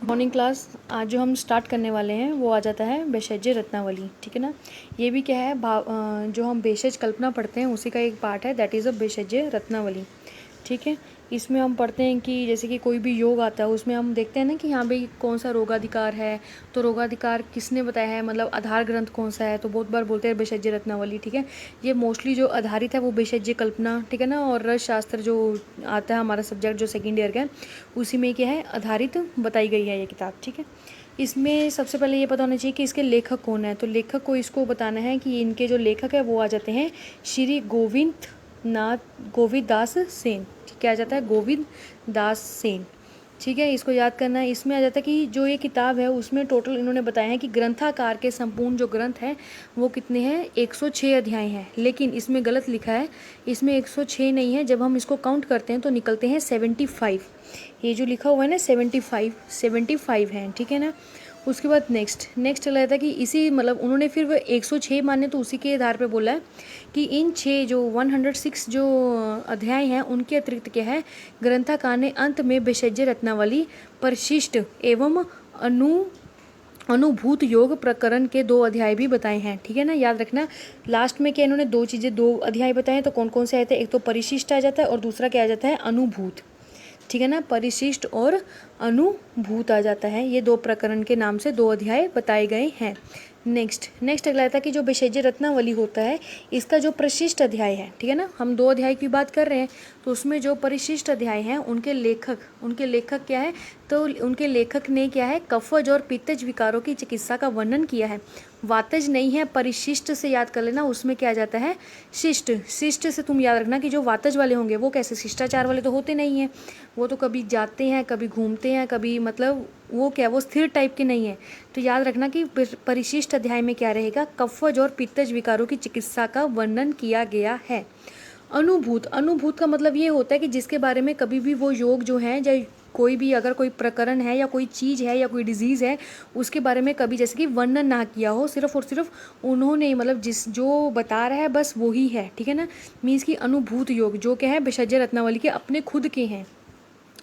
Morning class आज जो हम स्टार्ट करने वाले हैं वो आ जाता है भेषज रत्नावली। ठीक है ना। ये भी क्या है जो हम भेषज कल्पना पढ़ते हैं उसी का एक पार्ट है, दैट इज़ अ भेषज रत्नावली। ठीक है। इसमें हम पढ़ते हैं कि जैसे कि कोई भी योग आता है उसमें हम देखते हैं ना कि यहाँ भाई कौन सा रोगाधिकार है, तो रोगाधिकार किसने बताया है, मतलब आधार ग्रंथ कौन सा है, तो बहुत बार बोलते हैं भेषज रत्नावली। ठीक है। ये मोस्टली जो आधारित है वो भेषज कल्पना, ठीक है ना, और रस शास्त्र जो आता है हमारा सब्जेक्ट जो सेकेंड ईयर का है उसी में क्या है आधारित बताई गई है ये किताब। ठीक है। इसमें सबसे पहले ये पता होना चाहिए कि इसके लेखक कौन है, तो लेखक को इसको बताना है कि इनके जो लेखक है वो आ जाते हैं श्री गोविंद दास सेन। क्या आ जाता है, गोविंद दास सेन। ठीक है, इसको याद करना है। इसमें आ जाता है कि जो ये किताब है उसमें टोटल इन्होंने बताया है कि ग्रंथाकार के संपूर्ण जो ग्रंथ है वो कितने हैं, 106 अध्याय हैं। लेकिन इसमें गलत लिखा है, इसमें 106 नहीं है, जब हम इसको काउंट करते हैं तो निकलते हैं 75। ये जो लिखा हुआ है ना 75 हैं। ठीक है ना। उसके बाद नेक्स्ट चला जाता है कि इसी मतलब उन्होंने फिर वो 106 माने तो उसी के आधार पे बोला है कि इन 6 जो 106 जो अध्याय हैं उनके अतिरिक्त क्या है, ग्रंथाकार ने अंत में भेषज रत्नावली परिशिष्ट एवं अनुभूत योग प्रकरण के 2 अध्याय भी बताए हैं। ठीक है ना, याद रखना। लास्ट में क्या इन्होंने 2 अध्याय बताए हैं, तो कौन कौन से आए थे, एक तो परिशिष्ट आ जाता है और दूसरा क्या आ जाता है, अनुभूत। ठीक है ना, परिशिष्ट और अनुभूत आ जाता है। ये 2 प्रकरण के नाम से 2 अध्याय बताए गए हैं। नेक्स्ट अगला था कि जो भेषज रत्नावली होता है इसका जो परिशिष्ट अध्याय है, ठीक है ना, हम 2 अध्याय की बात कर रहे हैं, तो उसमें जो परिशिष्ट अध्याय हैं उनके लेखक क्या है, तो उनके लेखक ने क्या है, कफज और पित्तज विकारों की चिकित्सा का वर्णन किया है। वातज नहीं है, परिशिष्ट से याद कर लेना, उसमें क्या जाता है, शिष्ट से तुम याद रखना कि जो वातज वाले होंगे वो कैसे, शिष्टाचार वाले तो होते नहीं हैं, वो तो कभी जाते हैं कभी घूमते हैं कभी, मतलब वो क्या, वो स्थिर टाइप के नहीं है। तो याद रखना कि परिशिष्ट अध्याय में क्या रहेगा, कफज और पित्तज विकारों की चिकित्सा का वर्णन किया गया है। अनुभूत का मतलब ये होता है कि जिसके बारे में कभी भी वो योग जो है, या कोई भी अगर कोई प्रकरण है या कोई चीज़ है या कोई डिजीज़ है उसके बारे में कभी जैसे कि वर्णन ना किया हो, सिर्फ और सिर्फ उन्होंने मतलब जिस जो बता रहा है बस वही है। ठीक है ना, मीन्स कि अनुभूत योग जो क्या है भेषज रत्नावली के अपने खुद के हैं,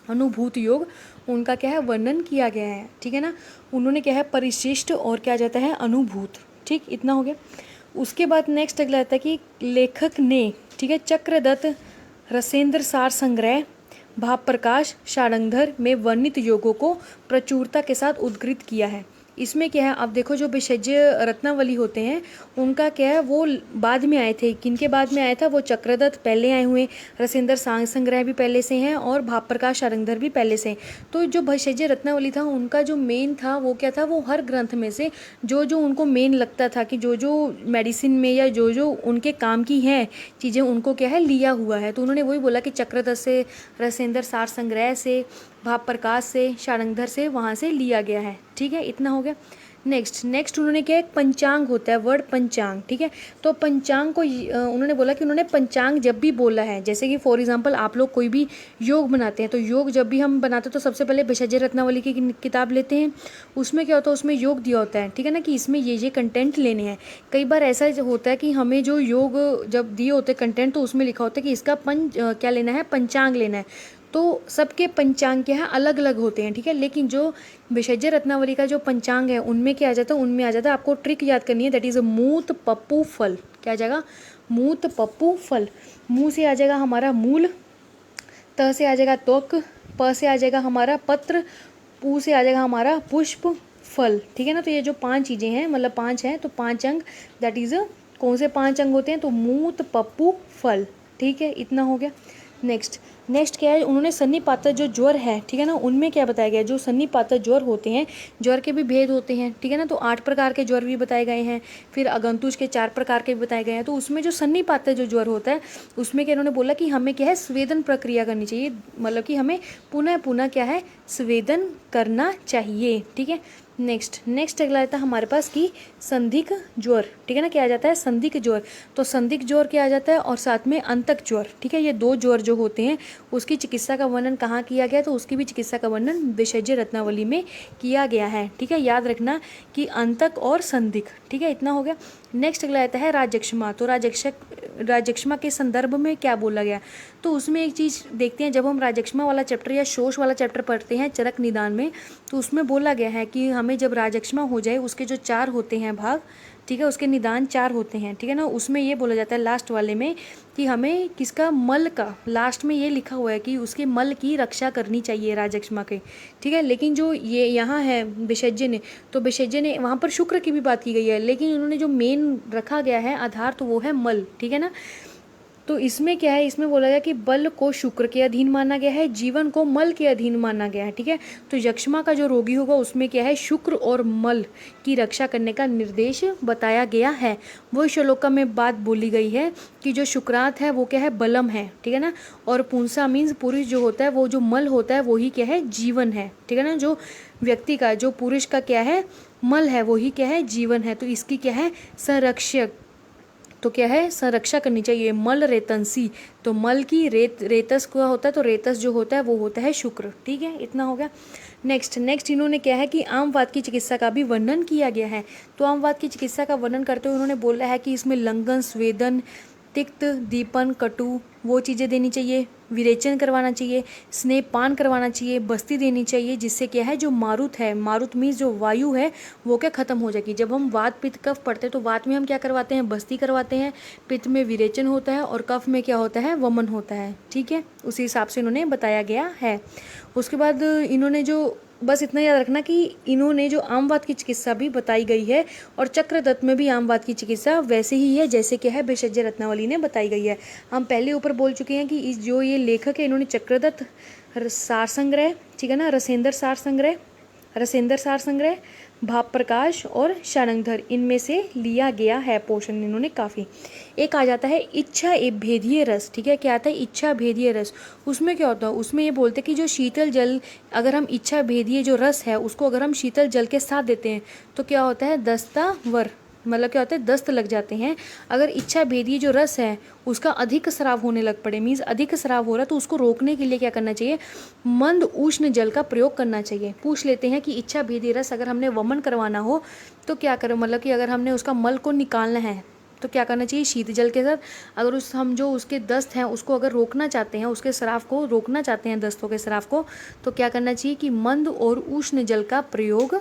अनुभूत योग उनका क्या है, वर्णन किया गया है। ठीक है ना, उन्होंने क्या है, परिशिष्ट और क्या जाता है, अनुभूत। ठीक, इतना हो गया। उसके बाद नेक्स्ट अगला आता है कि लेखक ने, ठीक है, चक्रदत्त रसेंद्र सार संग्रह भाव प्रकाश शारंगधर में वर्णित योगों को प्रचुरता के साथ उद्धृत किया है। इसमें क्या है, आप देखो जो भेषज रत्नावली होते हैं उनका क्या है, वो बाद में आए थे। किनके बाद में आया था, वो चक्रदत्त पहले आए हुए, रसेंद्र सांग संग्रह भी पहले से हैं और भाव प्रकाश शारंगधर भी पहले से। तो जो भेषज रत्नावली था उनका जो मेन था वो क्या था, वो हर ग्रंथ में से जो जो उनको मेन लगता था कि जो जो मेडिसिन में या जो जो उनके काम की हैं चीज़ें उनको क्या है लिया हुआ है, तो उन्होंने वही बोला कि चक्रदत्त से, रसेंद्र सार संग्रह से, भाव प्रकाश से, शारंगधर से, वहाँ से लिया गया है। ठीक है, इतना हो गया। नेक्स्ट उन्होंने क्या, एक पंचांग होता है, वर्ड पंचांग। ठीक है, तो पंचांग को उन्होंने बोला कि उन्होंने पंचांग जब भी बोला है, जैसे कि फॉर एग्जांपल आप लोग कोई भी योग बनाते हैं, तो योग जब भी हम बनाते हैं तो सबसे पहले भेषज रत्नावली की किताब लेते हैं। उसमें क्या होता है, उसमें योग दिया होता है, ठीक है ना, कि इसमें ये कंटेंट लेने हैं। कई बार ऐसा होता है कि हमें जो योग जब दिए होते हैं कंटेंट, तो उसमें लिखा होता है कि इसका क्या लेना है, पंचांग लेना है। तो सबके पंचांग क्या है, अलग अलग होते हैं। ठीक है, लेकिन जो भेषज रत्नावली का जो पंचांग है उनमें क्या आ जाता है, उनमें आ जाता है, आपको ट्रिक याद करनी है, दैट इज़ अ मूत पप्पू फल। क्या आ जाएगा, मूत पप्पू फल। मुँह से आ जाएगा हमारा मूल, त से आ जाएगा त्वक, प से आ जाएगा हमारा पत्र, पू से आ जाएगा हमारा पुष्प, फल। ठीक है ना, तो ये जो 5 चीज़ें हैं, मतलब 5 हैं, तो 5 अंग, दैट इज़ कौन से 5 अंग होते हैं, तो मूत पप्पू फल। ठीक है, इतना हो गया। नेक्स्ट क्या है, उन्होंने सन्निपात जो ज्वर है, ठीक है ना, उनमें क्या बताया गया, जो सन्निपात ज्वर होते हैं, ज्वर के भी भेद होते हैं। ठीक है ना, तो 8 प्रकार के ज्वर भी बताए गए हैं, फिर अगंतुज के 4 प्रकार के भी बताए गए हैं। तो उसमें जो सन्निपात जो ज्वर होता है उसमें क्या इन्होंने बोला कि हमें क्या है, स्वेदन प्रक्रिया करनी चाहिए, मतलब कि हमें पुनः पुनः क्या है, स्वेदन करना चाहिए। ठीक है, नेक्स्ट अगला आता है हमारे पास कि संदिग्ध ज्वर। ठीक है ना, क्या आ जाता है, संदिग्ध ज्वर। तो संदिग्ध ज्वर क्या आ जाता है, और साथ में अंतक ज्वर। ठीक है, ये 2 ज्वर जो होते हैं उसकी चिकित्सा का वर्णन कहाँ किया गया, तो उसकी भी चिकित्सा का वर्णन भेषज रत्नावली में किया गया है। ठीक है, याद रखना कि अंतक और संदिग्ध। ठीक है, इतना हो गया। नेक्स्ट अगला आता है राजक्षमा। तो राजक्षमा के संदर्भ में क्या बोला गया, तो उसमें एक चीज़ देखते हैं, जब हम राजक्षमा वाला चैप्टर या शोष वाला चैप्टर पढ़ते हैं चरक निदान में, तो उसमें बोला गया है कि हमें जब राजक्षमा हो जाए, उसके जो 4 होते हैं भाग, ठीक है, उसके निदान 4 होते हैं, ठीक है ना, उसमें ये बोला जाता है लास्ट वाले में कि हमें किसका, मल का, लास्ट में ये लिखा हुआ है कि उसके मल की रक्षा करनी चाहिए राजक्षमा के, ठीक है। लेकिन जो ये यहाँ है विशेज्य ने, तो विशेज्य ने वहाँ पर शुक्र की भी बात की गई है, लेकिन उन्होंने जो मेन रखा गया है आधार, तो वो है मल, ठीक है ना। तो इसमें क्या है, इसमें बोला गया कि बल को शुक्र के अधीन माना गया है, जीवन को मल के अधीन माना गया है, ठीक है। तो यक्ष्मा का जो रोगी होगा उसमें क्या है, शुक्र और मल की रक्षा करने का निर्देश बताया गया है। वो श्लोका में बात बोली गई है कि जो शुक्रांत है वो क्या है, बलम है, ठीक है ना, और पुंसा मीन्स पुरुष जो होता है, वो जो मल होता है वही क्या है, जीवन है, ठीक है ना। जो व्यक्ति का, जो पुरुष का क्या है, मल है, वही क्या है, जीवन है। तो इसकी क्या है, संरक्षक, तो क्या है, संरक्षा करनी चाहिए। मल रेतंसी, तो मल की रेतस का होता है, तो रेतस जो होता है वो होता है शुक्र, ठीक है। इतना हो गया। नेक्स्ट इन्होंने क्या है कि आमवाद की चिकित्सा का भी वर्णन किया गया है। तो आमवाद की चिकित्सा का वर्णन करते हुए उन्होंने बोला है कि इसमें लंघन, स्वेदन, तिक्त, दीपन, कटु, वो चीज़ें देनी चाहिए, विरेचन करवाना चाहिए, स्नेहपान करवाना चाहिए, बस्ती देनी चाहिए, जिससे क्या है, जो मारुत है, मारुत मीन्स जो वायु है वो क्या खत्म हो जाएगी। जब हम वात पित्त कफ पढ़ते हैं तो वात में हम क्या करवाते हैं, बस्ती करवाते हैं, पित्त में विरेचन होता है, और कफ में क्या होता है, वमन होता है, ठीक है। उसी हिसाब से इन्होंने बताया गया है। उसके बाद इन्होंने जो, बस इतना याद रखना कि इन्होंने जो आमवाद की चिकित्सा भी बताई गई है, और चक्रदत्त में भी आमवाद की चिकित्सा वैसे ही है जैसे क्या है भेषज रत्नावली ने बताई गई है। हम पहले ऊपर बोल चुके हैं कि इस जो ये लेखक है, इन्होंने चक्रदत्त, सार संग्रह, ठीक है ना, रसेंद्र सार संग्रह, भाव प्रकाश और शानंगधर, इनमें से लिया गया है पोषण इन्होंने काफ़ी। एक आ जाता है इच्छा भेदीय रस, ठीक है। क्या आता है, इच्छा भेदीय रस। उसमें क्या होता है, उसमें ये बोलते हैं कि जो शीतल जल, अगर हम इच्छा भेदीय जो रस है उसको अगर हम शीतल जल के साथ देते हैं तो क्या होता है, दस्तावर, मतलब क्या होता है, दस्त लग जाते हैं। अगर इच्छा भेदीय जो रस है उसका अधिक स्राव होने लग पड़े, मीन्स अधिक स्राव हो रहा है, तो उसको रोकने के लिए क्या करना चाहिए, मंद उष्ण जल का प्रयोग करना चाहिए। पूछ लेते हैं कि इच्छा भेदीय रस अगर हमने वमन करवाना हो तो क्या करें, मतलब कि अगर हमने उसका मल को निकालना है तो क्या करना चाहिए, शीत जल के साथ। अगर हम जो उसके दस्त हैं उसको अगर रोकना चाहते हैं, उसके स्राव को रोकना चाहते हैं, दस्तों के स्राव को, तो क्या करना चाहिए कि मंद और उष्ण जल का प्रयोग,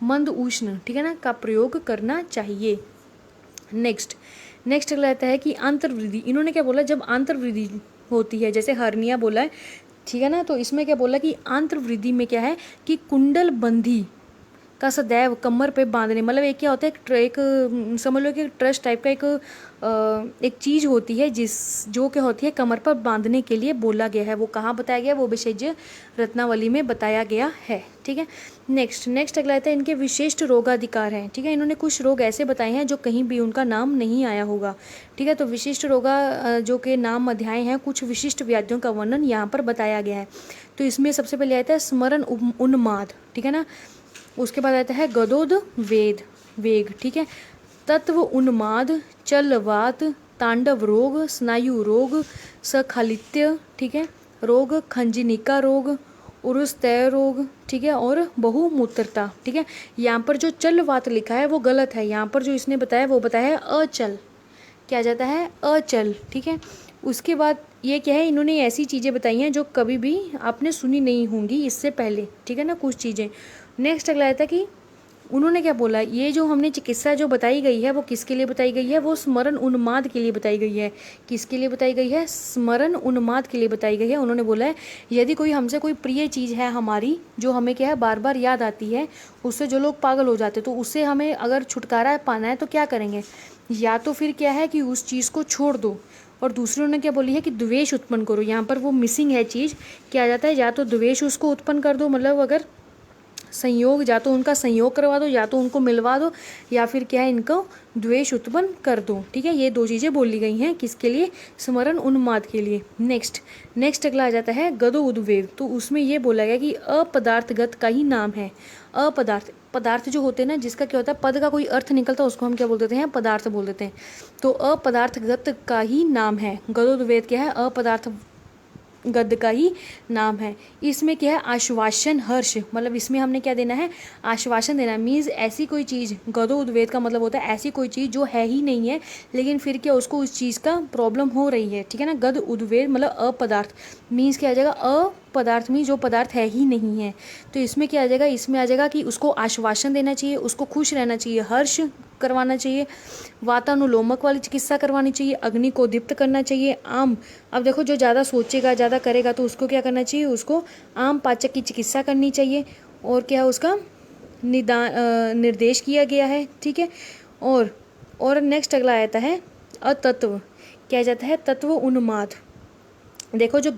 मंद उष्ण, ठीक है ना, का प्रयोग करना चाहिए। नेक्स्ट अगला आता है कि आंतरवृद्धि। इन्होंने क्या बोला, जब आंतरवृद्धि होती है, जैसे हर्निया बोला है, ठीक है ना, तो इसमें क्या बोला कि आंतरवृद्धि में क्या है कि कुंडल बंधी का सदैव कमर पे बांधने, मतलब एक क्या होता है, एक समझ लो कि ट्रस्ट टाइप का एक चीज़ होती है जो क्या होती है, कमर पर बांधने के लिए बोला गया है। वो कहाँ बताया गया, वो विशेष रत्नावली में बताया गया है, ठीक है। नेक्स्ट अगला आता है इनके विशिष्ट रोगाधिकार हैं, ठीक है। इन्होंने कुछ रोग ऐसे बताए हैं जो कहीं भी उनका नाम नहीं आया होगा, ठीक है। तो विशिष्ट रोगा जो के नाम अध्याय हैं, कुछ विशिष्ट व्याधियों का वर्णन यहाँ पर बताया गया है। तो इसमें सबसे पहले आता है स्मरण उन्माद, ठीक है ना। उसके बाद आता है गदोद वेग, ठीक है। तत्व उन्माद, चलवात, तांडव रोग, स्नायु रोग, सखालित्य, ठीक है, रोग, खंजनिका रोग, उरुस्तय रोग, ठीक है, और बहुमूत्रता, ठीक है। यहाँ पर जो चलवात लिखा है वो गलत है, यहाँ पर जो इसने बताया वो बताया है अचल, क्या जाता है, अचल, ठीक है। उसके बाद ये क्या है, इन्होंने ऐसी चीज़ें बताई हैं जो कभी भी आपने सुनी नहीं होंगी इससे पहले, ठीक है ना, कुछ चीज़ें। नेक्स्ट अगला आता है कि उन्होंने क्या बोला, ये जो हमने चिकित्सा जो बताई गई है वो किसके लिए बताई गई है, वो स्मरण उन्माद के लिए बताई गई है। किसके लिए बताई गई है, स्मरण उन्माद के लिए बताई गई है। उन्होंने बोला है यदि कोई हमसे कोई प्रिय चीज़ है हमारी, जो हमें क्या है बार बार याद आती है, उससे जो लोग पागल हो जाते, तो उससे हमें अगर छुटकारा पाना है तो क्या करेंगे, या तो फिर क्या है कि उस चीज़ को छोड़ दो, और दूसरी उन्होंने क्या बोली है कि द्वेष उत्पन्न करो। यहाँ पर वो मिसिंग है चीज़, क्या आ जाता है, या तो द्वेष उसको उत्पन्न कर दो, मतलब अगर संयोग, या तो उनका संयोग करवा दो, या तो उनको मिलवा दो, या फिर क्या है इनको द्वेष उत्पन्न कर दो, ठीक है। ये दो चीज़ें बोली गई हैं किसके लिए, स्मरण उन्माद के लिए। नेक्स्ट अगला आ जाता है गदो उद्वेग। तो उसमें ये बोला गया कि अपदार्थगत का ही नाम है। पदार्थ जो होते हैं ना, जिसका क्या होता है, पद का कोई अर्थ निकलता है उसको हम क्या बोल देते हैं, पदार्थ बोल देते हैं। तो अपदार्थगत का ही नाम है। गदोद्वेद क्या है, अपदार्थ गद्य का ही नाम है। इसमें क्या है, आश्वासन हर्ष, मतलब इसमें हमने क्या देना है, आश्वासन देना। मीन्स ऐसी कोई चीज़, गदो उद्वेद का मतलब होता है ऐसी कोई चीज़ जो है ही नहीं है, लेकिन फिर क्या उसको उस चीज़ का प्रॉब्लम हो रही है, ठीक है ना। गद उद्वेद मतलब अपदार्थ, मीन्स क्या आ जाएगा, अपदार्थ मीन्स जो पदार्थ है ही नहीं है। तो इसमें क्या आ जाएगा, इसमें आ जाएगा कि उसको आश्वासन देना चाहिए, उसको खुश रहना चाहिए, हर्ष करवाना चाहिए, वातानुलोमक वाली चिकित्सा करवानी चाहिए, अग्नि को दीप्त करना चाहिए। आम, अब देखो जो ज़्यादा सोचेगा ज़्यादा करेगा तो उसको क्या करना चाहिए, उसको आम पाचक की चिकित्सा करनी चाहिए। और क्या उसका निर्देश किया गया है, ठीक है। और नेक्स्ट अगला आता है अतत्व, क्या जाता है, तत्व उन्माद। देखो जो